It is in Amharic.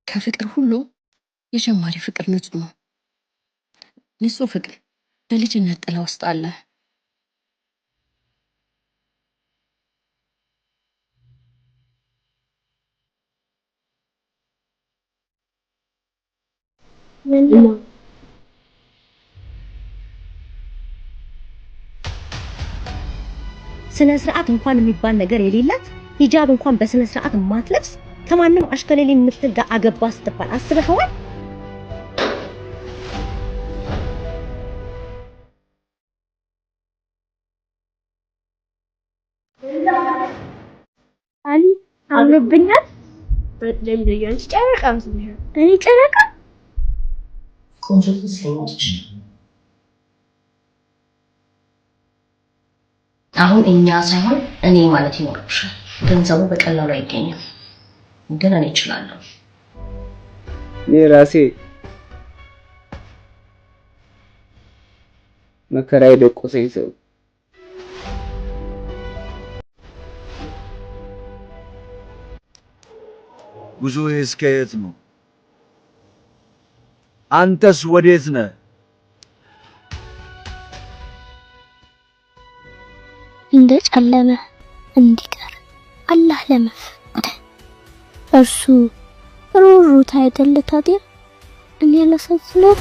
ከፍቅር ሁሉ የጀማሪ ፍቅር ንጹህ ነው። ንጹህ ፍቅር በልጅነት ጥላ ውስጥ አለ። ስነ ስርዓት እንኳን የሚባል ነገር የሌላት ሂጃብ እንኳን በስነ ስርዓት ማትለብስ ከማንም አሽከለሌ የምትጋ አገባ ስትባል አስበኸዋል? አሊ አምሮብኛል። ለምን ጨረቃ መስሎኝ? እኔ ጨረቃ ቆንጆ ትመስለኛለች። አሁን እኛ ሳይሆን እኔ ማለት ይኖርብሻል። ገንዘቡ በቀላሉ አይገኝም፣ ግን እኔ እችላለሁ። እኔ ራሴ መከራዬ ደቆሰኝ ሰው ጉዞዬ እስከ የት ነው? አንተስ ወዴት ነህ? እንደ ጨለመ እንዲቀር አላህ ለመፍቀድ እርሱ ሩሩት አይደል ታዲያ እኔ ለሰዝነው